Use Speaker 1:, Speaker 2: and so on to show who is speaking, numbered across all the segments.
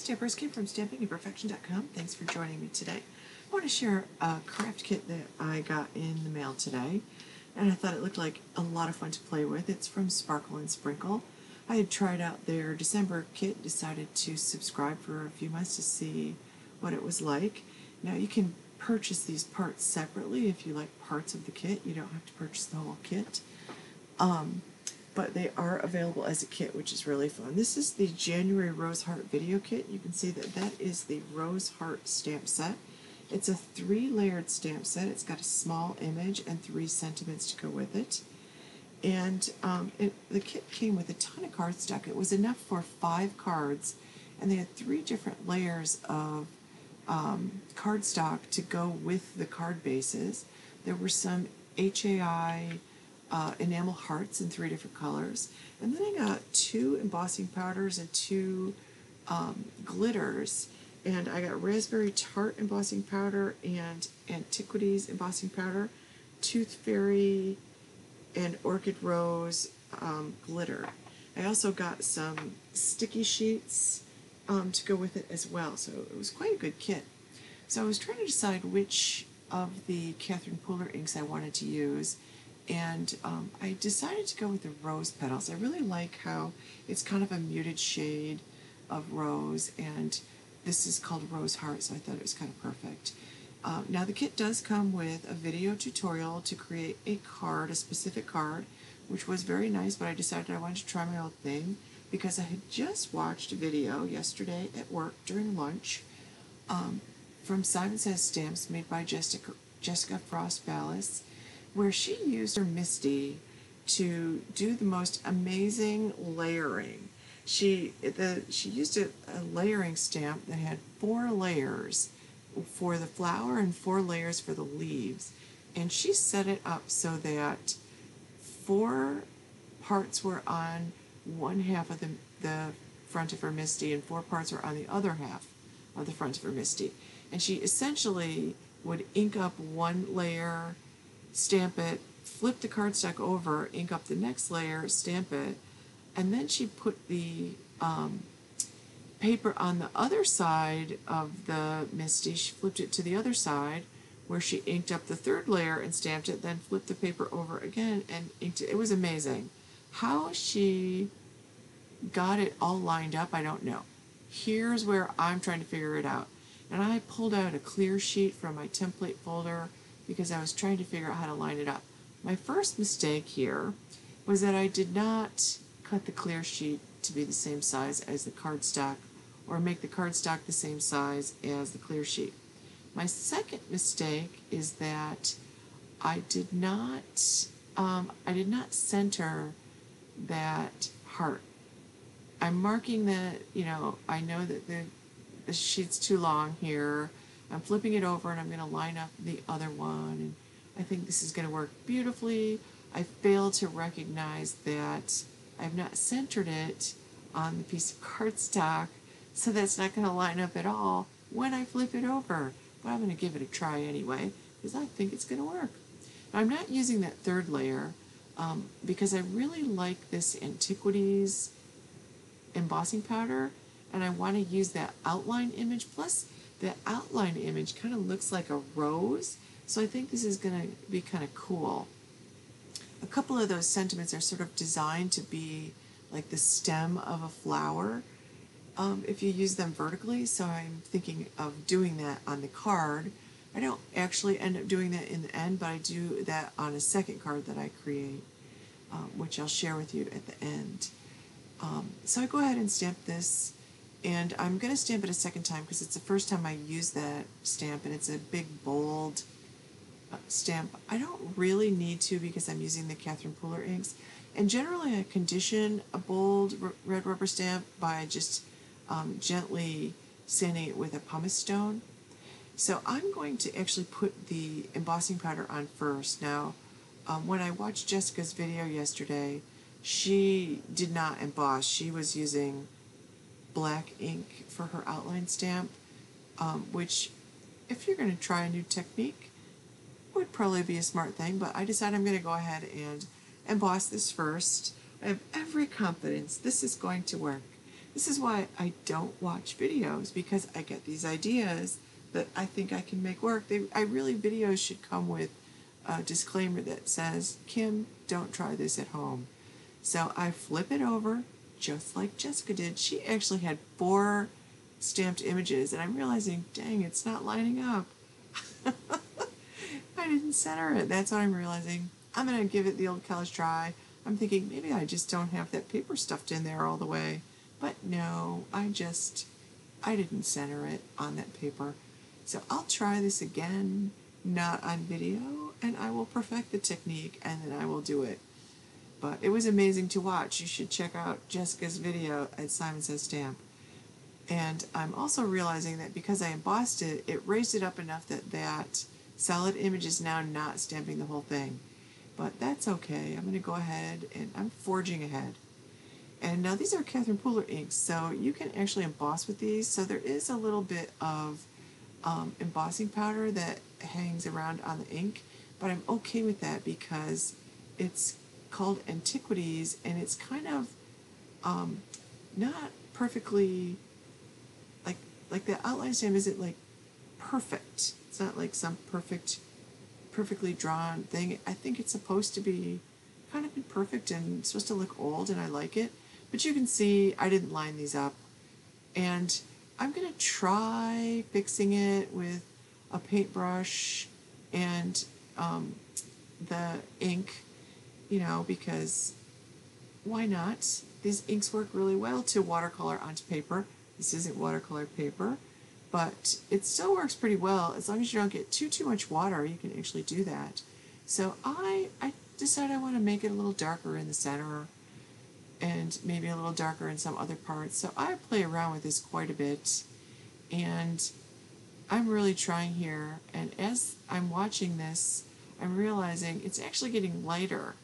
Speaker 1: Stampers, Kim from stampingandperfection.com. Thanks for joining me today. I want to share a craft kit that I got in the mail today, and I thought it looked like a lot of fun to play with. It's from Sparkle and Sprinkle. I had tried out their December kit, decided to subscribe for a few months to see what it was like. Now you can purchase these parts separately if you like parts of the kit. You don't have to purchase the whole kit. But they are available as a kit, which is really fun. This is the January Rose Heart video kit. You can see that that is the Rose Heart stamp set. It's a 3-layered stamp set. It's got a small image and 3 sentiments to go with it. And the kit came with a ton of cardstock. It was enough for 5 cards, and they had 3 different layers of cardstock to go with the card bases. There were some HAI enamel hearts in 3 different colors, and then I got 2 embossing powders and 2 glitters, and I got raspberry tart embossing powder and Antiquities embossing powder, tooth fairy and orchid rose glitter. I also got some sticky sheets to go with it as well, so it was quite a good kit. So I was trying to decide which of the Catherine Pooler inks I wanted to use, and I decided to go with the rose petals. I really like how it's kind of a muted shade of rose, and this is called Rose Heart, so I thought it was kind of perfect. Now the kit does come with a video tutorial to create a card, a specific card, which was very nice, but I decided I wanted to try my own thing because I had just watched a video yesterday at work during lunch from Simon Says Stamps made by Jessica Frost Ballas, where she used her Misty to do the most amazing layering. She used a layering stamp that had 4 layers for the flower and 4 layers for the leaves, and she set it up so that 4 parts were on one half of the front of her Misty and 4 parts were on the other half of the front of her Misty, and she essentially would ink up 1 layer, stamp it, flip the cardstock over, ink up the next layer, stamp it, and then she put the paper on the other side of the Misty. She flipped it to the other side where she inked up the 3rd layer and stamped it, then flipped the paper over again and inked it. It was amazing. How she got it all lined up, I don't know. Here's where I'm trying to figure it out. And I pulled out a clear sheet from my template folder because I was trying to figure out how to line it up. My first mistake here was that I did not cut the clear sheet to be the same size as the cardstock or make the cardstock the same size as the clear sheet. My second mistake is that I did not center that heart. I'm marking that, I know that the sheet's too long here. I'm flipping it over and I'm going to line up the other one, and I think this is going to work beautifully. I failed to recognize that I've not centered it on the piece of cardstock, so that's not going to line up at all when I flip it over. But I'm going to give it a try anyway because I think it's going to work. Now, I'm not using that 3rd layer because I really like this Antiquities embossing powder, and I want to use that outline image. Plus, the outline image kind of looks like a rose, so I think this is going to be kind of cool. A couple of those sentiments are sort of designed to be like the stem of a flower if you use them vertically, so I'm thinking of doing that on the card. I don't actually end up doing that in the end, but I do that on a second card that I create, which I'll share with you at the end. So I go ahead and stamp this, and I'm going to stamp it a second time because it's the first time I use that stamp, and it's a big, bold stamp. I don't really need to because I'm using the Catherine Pooler inks, and generally I condition a bold red rubber stamp by just gently sanding it with a pumice stone. So I'm going to actually put the embossing powder on first. Now, when I watched Jessica's video yesterday, she did not emboss. She was using black ink for her outline stamp, which, if you're going to try a new technique, would probably be a smart thing, but I decided I'm going to go ahead and emboss this first. I have every confidence this is going to work. This is why I don't watch videos, because I get these ideas that I think I can make work. Videos should come with a disclaimer that says, Kim, don't try this at home. So I flip it over, just like Jessica did. She actually had 4 stamped images, and I'm realizing, dang, it's not lining up. I didn't center it. That's what I'm realizing. I'm going to give it the old college try. I'm thinking maybe I just don't have that paper stuffed in there all the way. But no, I didn't center it on that paper. So I'll try this again, not on video, and I will perfect the technique, and then I will do it. But it was amazing to watch. You should check out Jessica's video at Simon Says Stamp. And I'm also realizing that because I embossed it, it raised it up enough that that solid image is now not stamping the whole thing. But that's okay. I'm going to go ahead and I'm forging ahead. And now these are Catherine Pooler inks, so you can actually emboss with these. So there is a little bit of embossing powder that hangs around on the ink, but I'm okay with that because it's called Antiquities, and it's kind of not perfectly like the outline stamp isn't like perfect. It's not like some perfectly drawn thing. I think it's supposed to be kind of imperfect and supposed to look old, and I like it. But you can see I didn't line these up, and I'm gonna try fixing it with a paintbrush and the ink, because why not? These inks work really well to watercolor onto paper. This isn't watercolor paper, but it still works pretty well. As long as you don't get too much water, you can actually do that. So I decided I want to make it a little darker in the center and maybe a little darker in some other parts. So I play around with this quite a bit, and I'm really trying here. And as I'm watching this, I'm realizing it's actually getting lighter.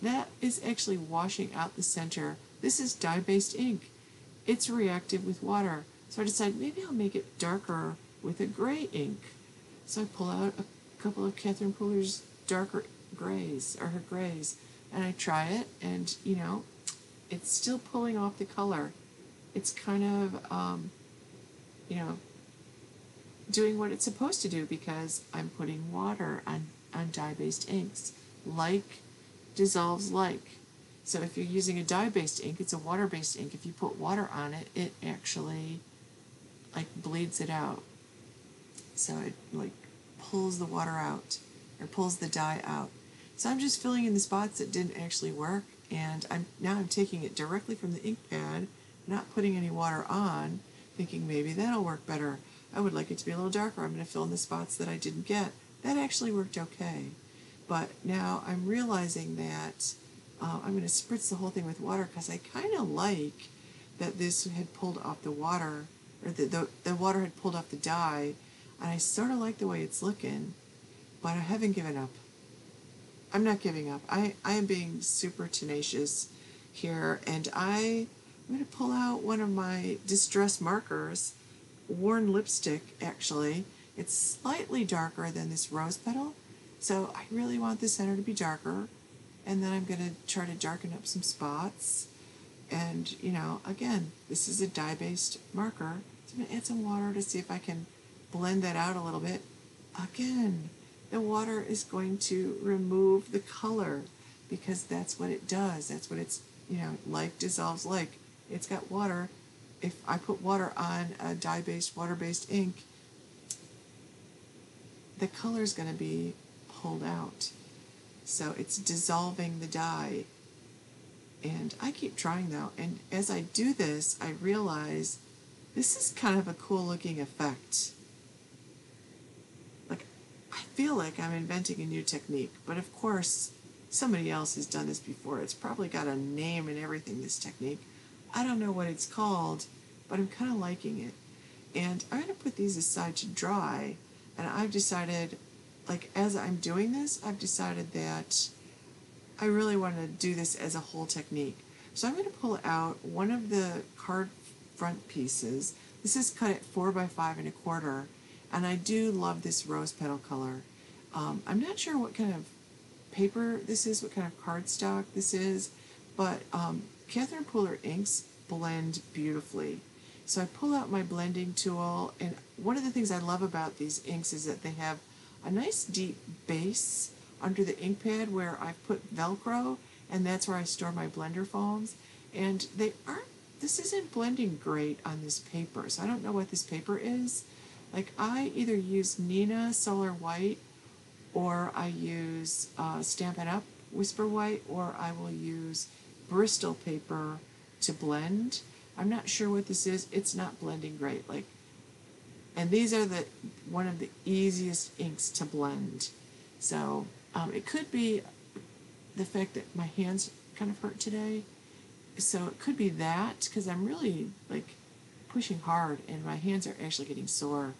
Speaker 1: That is actually washing out the center. This is dye-based ink. It's reactive with water. So I decided maybe I'll make it darker with a gray ink. So I pull out a couple of Catherine Pooler's darker grays, or her grays, and I try it, and it's still pulling off the color. It's kind of, doing what it's supposed to do because I'm putting water on dye-based inks. Like dissolves like. So if you're using a dye-based ink, it's a water-based ink. If you put water on it, it actually bleeds it out. So it pulls the water out, or pulls the dye out. So I'm just filling in the spots that didn't actually work, and I'm taking it directly from the ink pad, not putting any water on, thinking maybe that'll work better. I would like it to be a little darker. I'm going to fill in the spots that I didn't get. That actually worked okay. But now I'm realizing that I'm going to spritz the whole thing with water because I kind of like that this had pulled off the water, or the water had pulled off the dye, and I sort of like the way it's looking, but I haven't given up. I'm not giving up. I am being super tenacious here, and I'm going to pull out one of my distress markers, worn lipstick actually. It's slightly darker than this rose petal, so I really want the center to be darker, and then I'm going to try to darken up some spots. And, again, this is a dye-based marker, so I'm going to add some water to see if I can blend that out a little bit. Again, the water is going to remove the color because that's what it does. That's what it's, like dissolves like. It's got water. If I put water on a dye-based, water-based ink, the color is going to be pulled out. So it's dissolving the dye. And I keep trying though, and as I do this, I realize this is kind of a cool looking effect. I feel like I'm inventing a new technique, but of course somebody else has done this before. It's probably got a name and everything, this technique. I don't know what it's called, but I'm kind of liking it. And I'm going to put these aside to dry, and I've decided, as I'm doing this, I've decided that I really want to do this as a whole technique. So I'm going to pull out one of the card front pieces. This is cut at 4 by 5 1/4, and I do love this rose petal color. I'm not sure what kind of paper this is, what kind of cardstock this is, but Catherine Pooler inks blend beautifully. So I pull out my blending tool, and one of the things I love about these inks is that they have a nice deep base under the ink pad where I've put Velcro, and that's where I store my blender foams. And this isn't blending great on this paper, so I don't know what this paper is. Like, I either use Nina Solar White, or I use Stampin' Up! Whisper White, or I will use Bristol paper to blend. I'm not sure what this is. It's not blending great. And these are one of the easiest inks to blend. So it could be the fact that my hands kind of hurt today. So it could be that, because I'm really pushing hard, and my hands are actually getting sore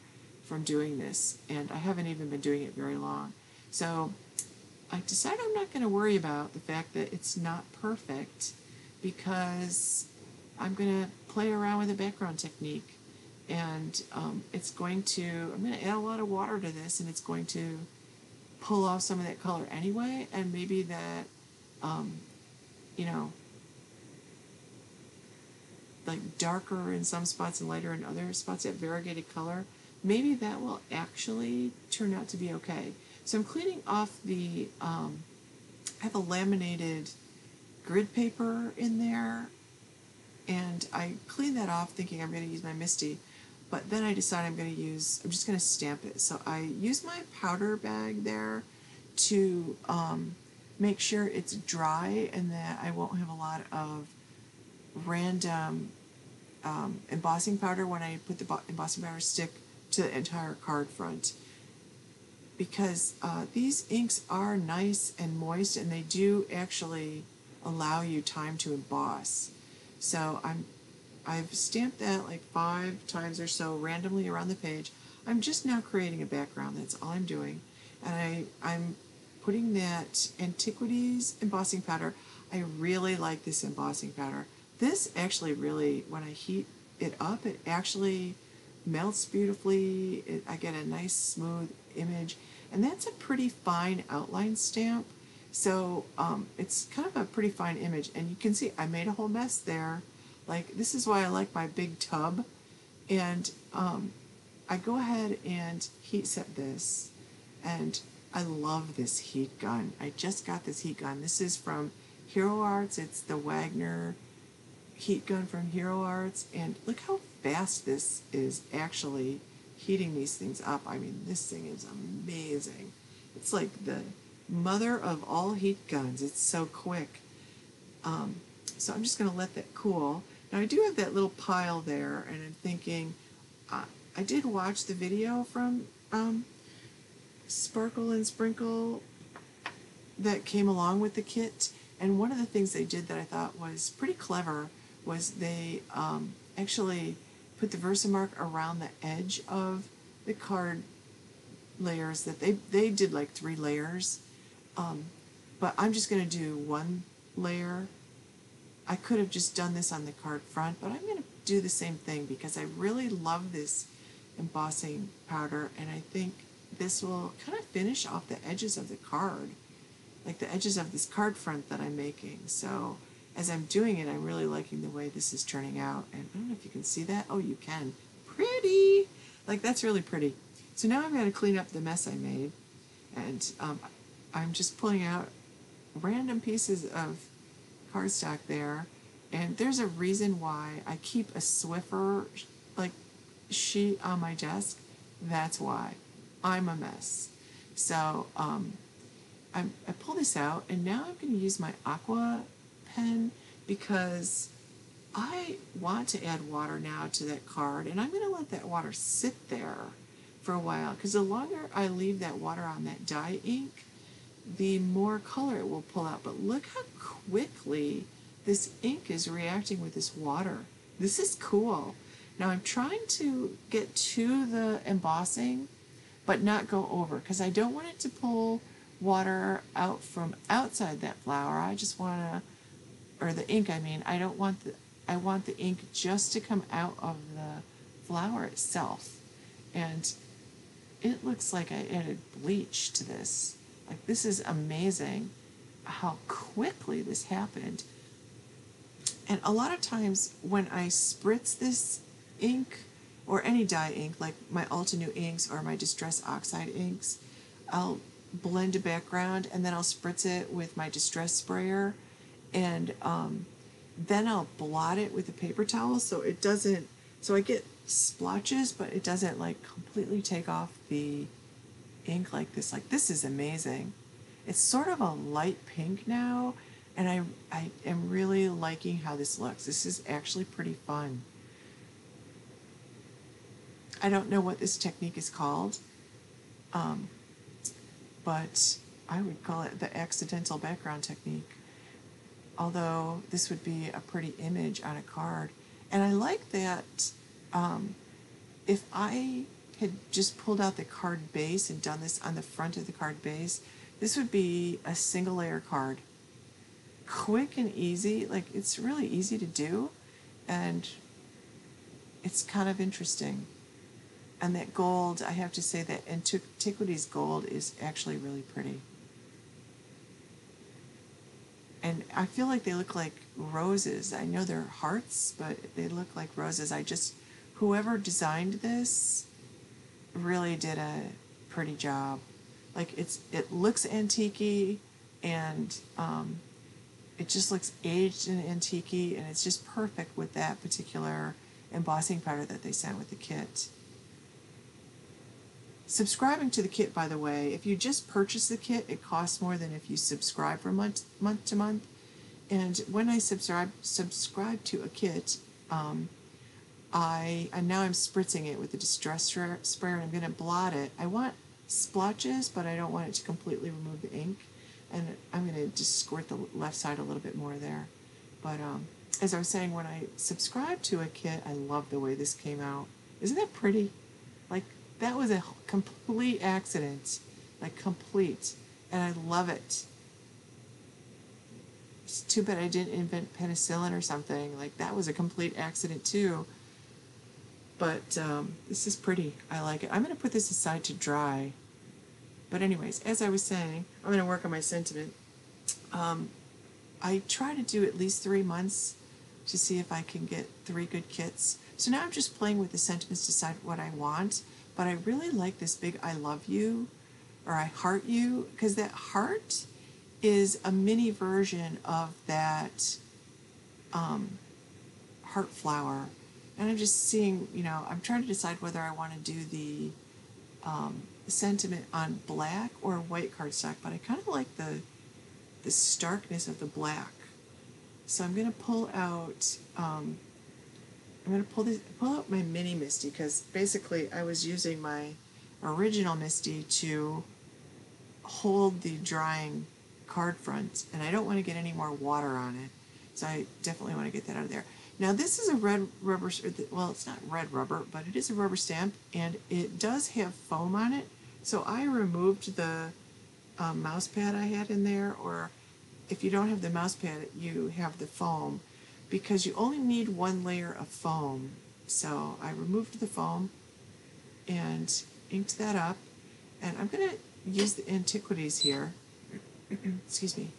Speaker 1: from doing this, and I haven't even been doing it very long. So I decided I'm not going to worry about the fact that it's not perfect, because I'm going to play around with the background technique, and I'm going to add a lot of water to this, and it's going to pull off some of that color anyway, and maybe that, darker in some spots and lighter in other spots, that variegated color, maybe that will actually turn out to be okay. So I'm cleaning off I have a laminated grid paper in there, and I cleaned that off thinking I'm going to use my Misty, but then I decided I'm just going to stamp it. So I use my powder bag there to make sure it's dry and that I won't have a lot of random embossing powder when I put the embossing powder stick to the entire card front, because these inks are nice and moist, and they do actually allow you time to emboss. So I've stamped that 5 times or so randomly around the page. I'm just now creating a background. That's all I'm doing, and I'm putting that Antiquities embossing powder. I really like this embossing powder. This actually really, when I heat it up, it actually melts beautifully. I get a nice smooth image, and that's a pretty fine outline stamp. So it's kind of a pretty fine image, and you can see I made a whole mess there. This is why I like my big tub, and I go ahead and heat set this, and I love this heat gun. I just got this heat gun. This is from Hero Arts. It's the Wagner heat gun from Hero Arts, and look how fast this is actually heating these things up. I mean, this thing is amazing. It's like the mother of all heat guns. It's so quick. So I'm just going to let that cool. Now I do have that little pile there, and I'm thinking, I did watch the video from Sparkle and Sprinkle that came along with the kit, and one of the things they did that I thought was pretty clever was they actually put the Versamark around the edge of the card layers. That they did 3 layers, but I'm just going to do 1 layer. I could have just done this on the card front, but I'm going to do the same thing because I really love this embossing powder, and I think this will kind of finish off the edges of the card, like the edges of this card front that I'm making. So as I'm doing it, I'm really liking the way this is turning out, and I don't know if you can see that. Oh, you can. Pretty! That's really pretty. So now I'm going to clean up the mess I made, and I'm just pulling out random pieces of cardstock there, and there's a reason why I keep a Swiffer sheet on my desk. That's why. I'm a mess. So I pull this out, and now I'm going to use my aqua pen because I want to add water now to that card, and I'm going to let that water sit there for a while, because the longer I leave that water on that dye ink, the more color it will pull out. But look how quickly this ink is reacting with this water. This is cool. Now I'm trying to get to the embossing, but not go over, because I don't want it to pull water out from outside that flower. I just want to, or the ink, I mean, I want the ink just to come out of the flower itself. And it looks like I added bleach to this. This is amazing how quickly this happened. And a lot of times when I spritz this ink, or any dye ink, like my Ulta New inks or my Distress Oxide inks, I'll blend a background and then I'll spritz it with my Distress sprayer, and then I'll blot it with a paper towel so it doesn't, so I get splotches, but it doesn't like completely take off the ink like this. Like, this is amazing. It's sort of a light pink now, and I am really liking how this looks. This is actually pretty fun. I don't know what this technique is called, but I would call it the accidental background technique. Although this would be a pretty image on a card. And I like that if I had just pulled out the card base and done this on the front of the card base, this would be a single layer card. Quick and easy, like it's really easy to do, and it's kind of interesting. And that gold, I have to say that Antiquities gold is actually really pretty. And I feel like they look like roses. I know they're hearts, but they look like roses. Whoever designed this really did a pretty job. Like, it looks antique-y, and it just looks aged and antique-y, and it's just perfect with that particular embossing powder that they sent with the kit. Subscribing to the kit, by the way, if you just purchase the kit, it costs more than if you subscribe from month to month. And when I subscribe to a kit, and now I'm spritzing it with the Distress sprayer, and I'm going to blot it. I want splotches, but I don't want it to completely remove the ink. And I'm going to just squirt the left side a little bit more there. But as I was saying, when I subscribe to a kit, I love the way this came out. Isn't that pretty? Like, that was a complete accident. Like, complete. And I love it. It's too bad I didn't invent penicillin or something. Like, that was a complete accident too. But this is pretty. I like it. I'm going to put this aside to dry. But anyways, as I was saying, I'm going to work on my sentiment. I try to do at least 3 months to see if I can get 3 good kits. So now I'm just playing with the sentiments to decide what I want. But I really like this big I love you, or I heart you, because that heart is a mini version of that heart flower. And I'm just seeing, I'm trying to decide whether I want to do the sentiment on black or white cardstock, but I kind of like the starkness of the black. So I'm going to pull out, I'm going to pull out my mini Misty, because basically I was using my original Misty to hold the drying card front, and I don't want to get any more water on it, so I definitely want to get that out of there. Now this is a red rubber, well, it's not red rubber, but it is a rubber stamp, and it does have foam on it, so I removed the mouse pad I had in there, or if you don't have the mouse pad, you have the foam, because you only need 1 layer of foam. So I removed the foam and inked that up, and I'm going to use the Antiquities here. Excuse me.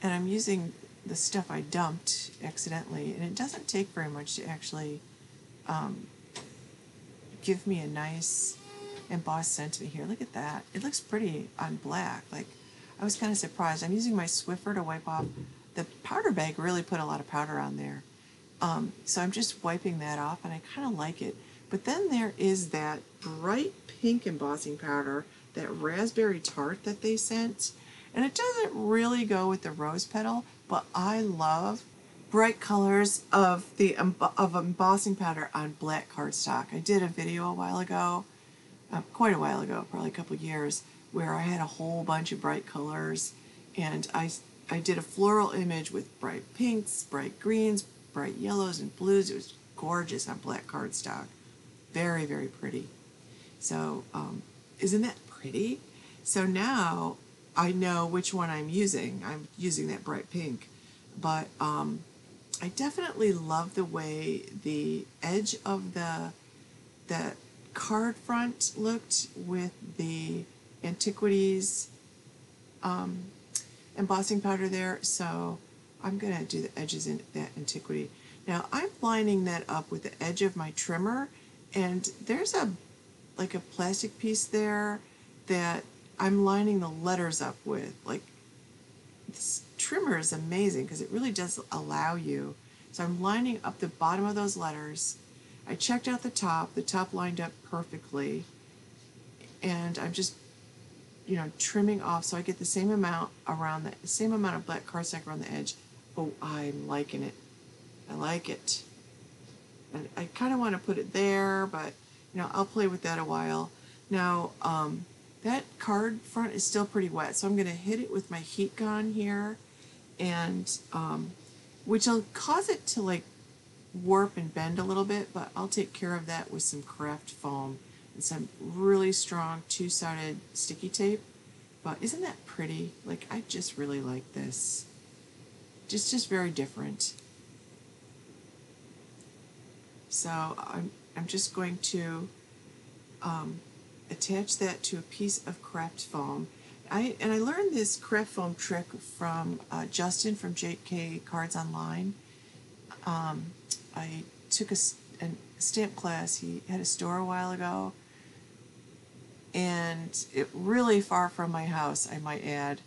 Speaker 1: And I'm using the stuff I dumped accidentally, and it doesn't take very much to actually give me a nice embossed sentiment here. Look at that. It looks pretty on black. Like, I was kind of surprised. I'm using my Swiffer to wipe off. The powder bag really put a lot of powder on there. So I'm just wiping that off, and I kind of like it. But then there is that bright pink embossing powder, that raspberry tart that they sent. And it doesn't really go with the rose petal, but I love bright colors of embossing powder on black cardstock. I did a video a while ago, quite a while ago, probably a couple years, where I had a whole bunch of bright colors, and I did a floral image with bright pinks, bright greens, bright yellows, and blues. It was gorgeous on black cardstock. Very, very pretty. So, isn't that pretty? So now I know which one I'm using. I'm using that bright pink. But I definitely love the way the edge of the card front looked with the Antiquities embossing powder there. So I'm going to do the edges in that Antiquity. Now I'm lining that up with the edge of my trimmer, and there's like a plastic piece there that I'm lining the letters up with. Like, this trimmer is amazing because it really does allow you. So I'm lining up the bottom of those letters. I checked out the top lined up perfectly, and I'm just, trimming off so I get the same amount around the same amount of black cardstock around the edge. Oh, I'm liking it. I like it. And I kind of want to put it there, but I'll play with that a while. Now, that card front is still pretty wet, so I'm going to hit it with my heat gun here, and which will cause it to like warp and bend a little bit, but I'll take care of that with some craft foam and some really strong two-sided sticky tape. But isn't that pretty? Like, I just really like this. Just very different. So I'm just going to attach that to a piece of craft foam. I learned this craft foam trick from Justin from JK Cards Online. I took a stamp class. He had a store a while ago, and it really far from my house, I might add.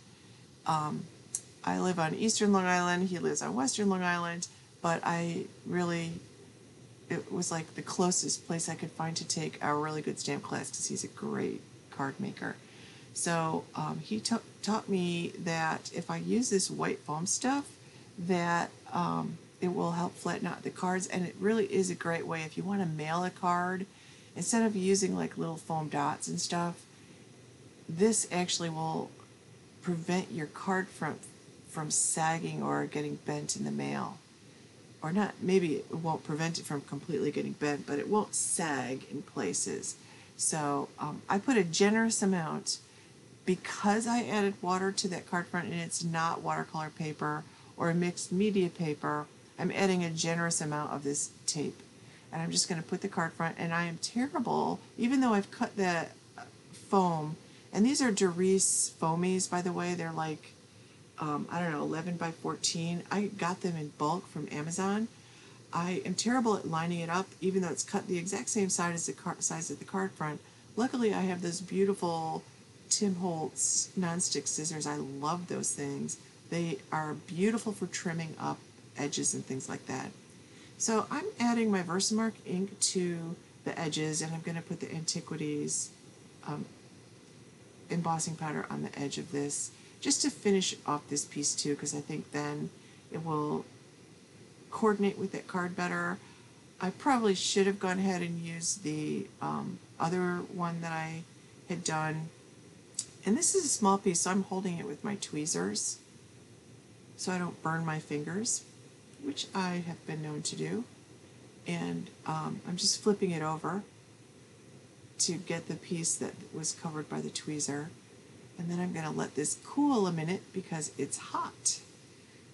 Speaker 1: I live on Eastern Long Island. He lives on Western Long Island, but it was like the closest place I could find to take a really good stamp class because he's a great card maker. So he taught me that if I use this white foam stuff, that it will help flatten out the cards, and it really is a great way if you want to mail a card. Instead of using like little foam dots and stuff, this actually will prevent your card from sagging or getting bent in the mail. Or not, maybe it won't prevent it from completely getting bent, but it won't sag in places. So I put a generous amount because I added water to that card front, and it's not watercolor paper or a mixed media paper. I'm adding a generous amount of this tape, and I'm just going to put the card front. And I am terrible, even though I've cut that foam, and these are Doris foamies, by the way. They're like I don't know, 11 by 14. I got them in bulk from Amazon. I am terrible at lining it up, even though it's cut the exact same size as the card front. Luckily, I have those beautiful Tim Holtz nonstick scissors. I love those things. They are beautiful for trimming up edges and things like that. So I'm adding my Versamark ink to the edges, and I'm going to put the Antiquities embossing powder on the edge of this, just to finish off this piece too, because I think then it will coordinate with that card better. I probably should have gone ahead and used the other one that I had done. And this is a small piece, so I'm holding it with my tweezers so I don't burn my fingers, which I have been known to do. And I'm just flipping it over to get the piece that was covered by the tweezer. And then I'm going to let this cool a minute because it's hot.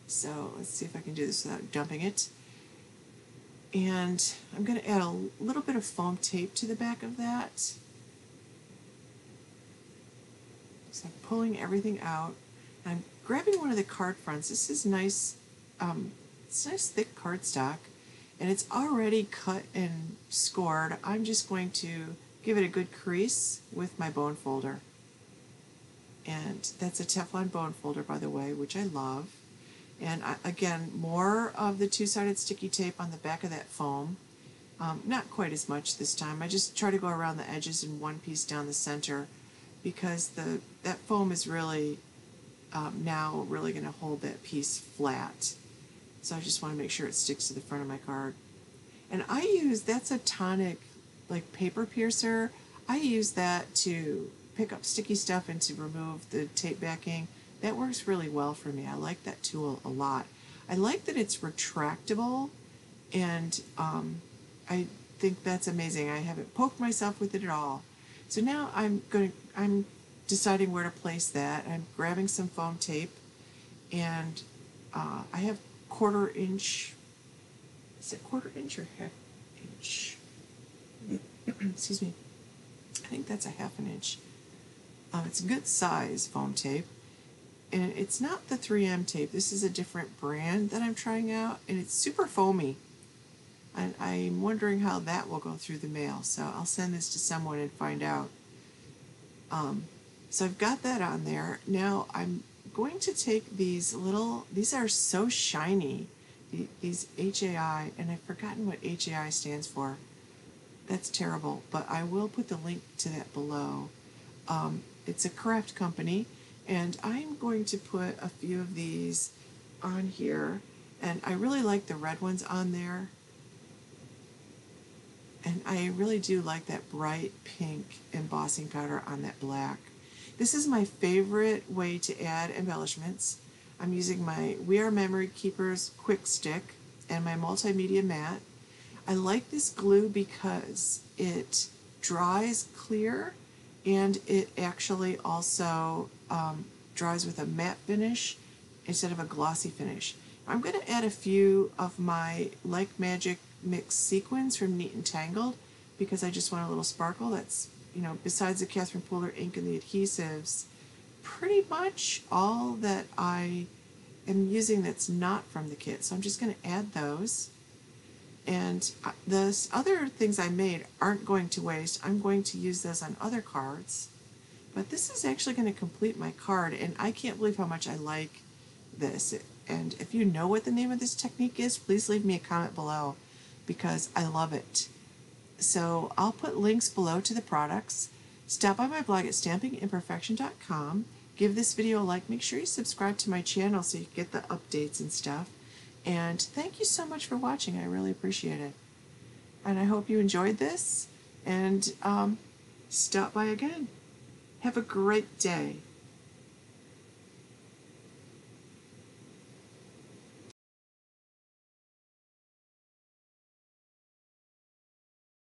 Speaker 1: So let's see if I can do this without dumping it. And I'm going to add a little bit of foam tape to the back of that. So I'm pulling everything out. And I'm grabbing one of the card fronts. This is nice, it's nice thick cardstock. And it's already cut and scored. I'm just going to give it a good crease with my bone folder. And that's a Teflon bone folder, by the way, which I love. And again, more of the two-sided sticky tape on the back of that foam. Not quite as much this time. I just try to go around the edges and one piece down the center, because that foam is really now really going to hold that piece flat. So I just want to make sure it sticks to the front of my card. And that's a tonic, like paper piercer. I use that to pick up sticky stuff and to remove the tape backing. That works really well for me. I like that tool a lot. I like that it's retractable, and I think that's amazing. I haven't poked myself with it at all. So now I'm deciding where to place that. I'm grabbing some foam tape, and I have 1/4 inch. Is it 1/4 inch or 1/2 inch? Excuse me. I think that's a 1/2 inch. It's a good size foam tape. And it's not the 3M tape. This is a different brand that I'm trying out, and it's super foamy. And I'm wondering how that will go through the mail. So I'll send this to someone and find out. So I've got that on there. Now I'm going to take these are so shiny, these HAI, and I've forgotten what HAI stands for. That's terrible, but I will put the link to that below. It's a craft company, and I'm going to put a few of these on here, and I really like the red ones on there, and I really do like that bright pink embossing powder on that black. This is my favorite way to add embellishments. I'm using my We Are Memory Keepers Quick Stick and my multimedia mat. I like this glue because it dries clear, and it actually also dries with a matte finish instead of a glossy finish. I'm going to add a few of my Like Magic mixed sequins from Neat and Tangled because I just want a little sparkle. That's, besides the Catherine Pooler ink and the adhesives, pretty much all that I am using that's not from the kit. So I'm just going to add those. And the other things I made aren't going to waste. I'm going to use those on other cards. But this is actually going to complete my card, and I can't believe how much I like this. And if you know what the name of this technique is, please leave me a comment below because I love it. So I'll put links below to the products. Stop by my blog at stampingimperfection.com. Give this video a like. Make sure you subscribe to my channel so you get the updates and stuff. And thank you so much for watching. I really appreciate it. And I hope you enjoyed this. And stop by again. Have a great day.